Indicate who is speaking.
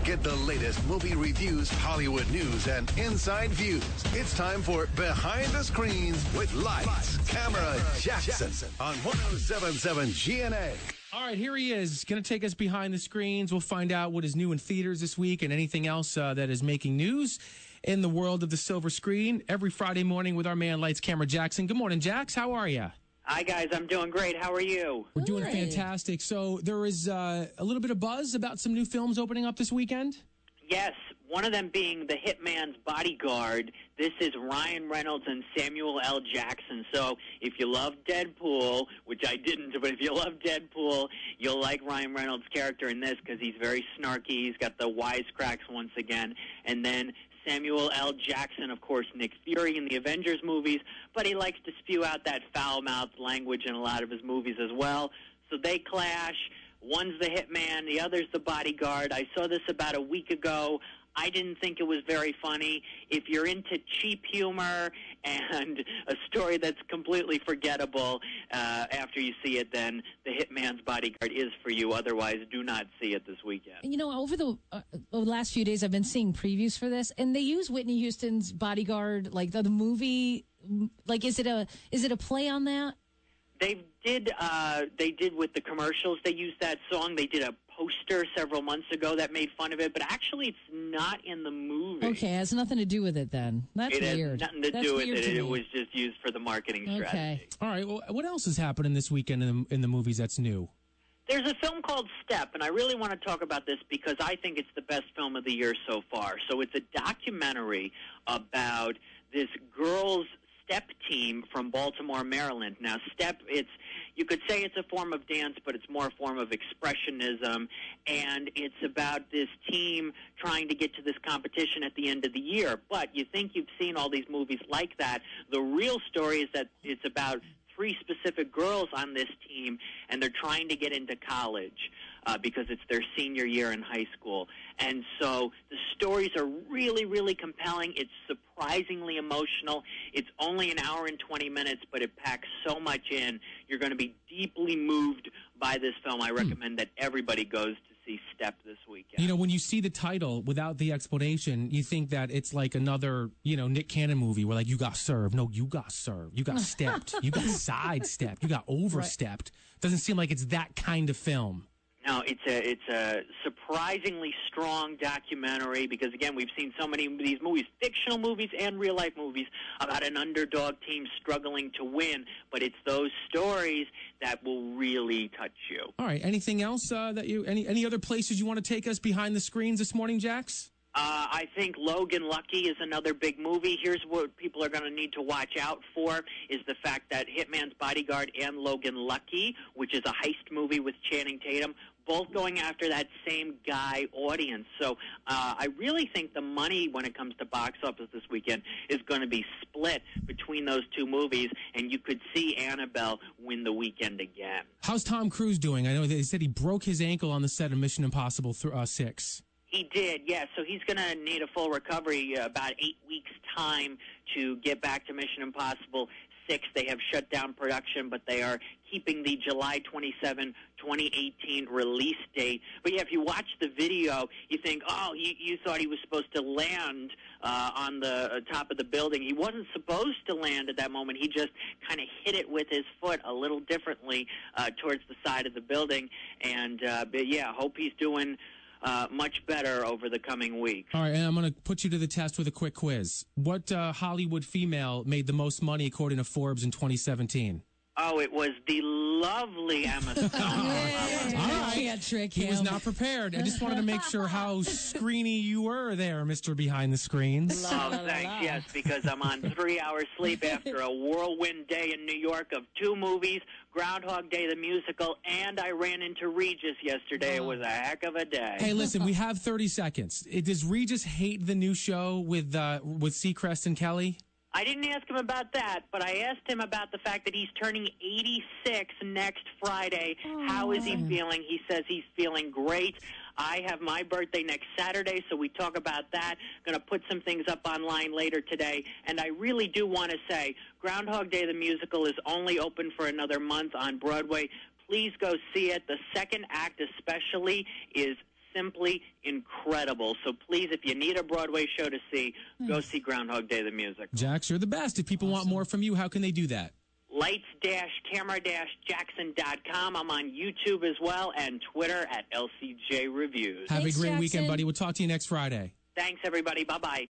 Speaker 1: Get the latest movie reviews, Hollywood news, and inside views. It's time for Behind the Screens with Lights, Camera, Jackson on 107.7 GNA.
Speaker 2: All right, here he is. Going to take us behind the screens. We'll find out what is new in theaters this week and anything else that is making news in the world of the silver screen every Friday morning with our man, Lights, Camera, Jackson. Good morning, Jax. How are you?
Speaker 3: Hi, guys. I'm doing great. How are you?
Speaker 2: We're doing fantastic. So there is a little bit of buzz about some new films opening up this weekend?
Speaker 3: Yes, one of them being The Hitman's Bodyguard. This is Ryan Reynolds and Samuel L. Jackson. So if you love Deadpool, which I didn't, but if you love Deadpool, you'll like Ryan Reynolds' character in this because he's very snarky. He's got the wisecracks once again. And then Samuel L. Jackson, of course, Nick Fury in the Avengers movies, but he likes to spew out that foul-mouthed language in a lot of his movies as well. So they clash. One's the Hitman, the other's the Bodyguard. I saw this about a week ago. I didn't think it was very funny. If you're into cheap humor and a story that's completely forgettable after you see it, then The Hitman's Bodyguard is for you. Otherwise, do not see it this weekend.
Speaker 4: You know, over the last few days, I've been seeing previews for this, and they use Whitney Houston's Bodyguard, like the movie. Like, is it a play on that? They did with the commercials. They used that song. They did a poster several months ago that made fun of it, but actually it's not in the movie. Okay, it has nothing to do with it then. That's weird. It has nothing to do with it. It was just used for the marketing strategy.
Speaker 2: All right, well, what else is happening this weekend in the movies that's new?
Speaker 3: There's a film called Step, and I really want to talk about this because I think it's the best film of the year so far. So it's a documentary about this girls' step team from Baltimore, Maryland. Now, step, you could say it's a form of dance, but it's more a form of expressionism, and it's about this team trying to get to this competition at the end of the year. But you think you've seen all these movies like that. The real story is that it's about three specific girls on this team, and they're trying to get into college because it's their senior year in high school. And so the stories are really, really compelling. It's surprisingly emotional. It's only an hour and 20 minutes, but it packs so much in. You're going to be deeply moved by this film. I recommend that everybody goes to see Step this weekend.
Speaker 2: You know, when you see the title without the explanation, you think that it's like another, Nick Cannon movie where, like, you got served. No, you got served. You got stepped. You got sidestepped. You got overstepped. Right. Doesn't seem like it's that kind of film.
Speaker 3: No, it's a surprisingly strong documentary because, again, we've seen so many of these movies, fictional movies and real-life movies, about an underdog team struggling to win. But it's those stories that will really touch you.
Speaker 2: All right. Anything else any other places you want to take us behind the screens this morning, Jax?
Speaker 3: I think Logan Lucky is another big movie. Here's what people are going to need to watch out for is the fact that Hitman's Bodyguard and Logan Lucky, which is a heist movie with Channing Tatum, both going after that same guy audience. So I really think the money when it comes to box office this weekend is going to be split between those two movies, and you could see Annabelle win the weekend again.
Speaker 2: How's Tom Cruise doing? I know they said he broke his ankle on the set of Mission Impossible 6.
Speaker 3: He did, yes. So he's going to need a full recovery, about 8 weeks' time to get back to Mission Impossible 6. They have shut down production, but they are keeping the July 27, 2018 release date. But, yeah, if you watch the video, you think, you thought he was supposed to land on the top of the building. He wasn't supposed to land at that moment. He just kind of hit it with his foot a little differently towards the side of the building. And, but, yeah, hope he's doing much better over the coming weeks.
Speaker 2: All right, and I'm going to put you to the test with a quick quiz. What Hollywood female made the most money according to Forbes in 2017?
Speaker 3: Oh, it was the lovely Emma Stone.
Speaker 2: All right. He was not prepared. I just wanted to make sure how screeny you were there, Mr. Behind the Screens.
Speaker 3: Oh, thanks, yes, because I'm on 3 hours sleep after a whirlwind day in New York of 2 movies, Groundhog Day the musical, and I ran into Regis yesterday. It was a heck of a day.
Speaker 2: Hey, listen, we have 30 seconds. Does Regis hate the new show with Seacrest and Kelly?
Speaker 3: I didn't ask him about that, but I asked him about the fact that he's turning 86 next Friday. How is he feeling? He says he's feeling great. I have my birthday next Saturday, so we talk about that. Going to put some things up online later today. And I really do want to say Groundhog Day the musical is only open for another month on Broadway. Please go see it. The second act especially is simply incredible. So please, if you need a Broadway show to see, go see Groundhog Day the musical.
Speaker 2: Jax, you're the best. If people want more from you, how can they do that?
Speaker 3: Lights-camera-jackson.com. I'm on YouTube as well, and Twitter at LCJ Reviews.
Speaker 2: Have
Speaker 4: Thanks,
Speaker 2: a great
Speaker 4: Jackson.
Speaker 2: weekend, buddy. We'll talk to you next Friday.
Speaker 3: Thanks, everybody. Bye-bye.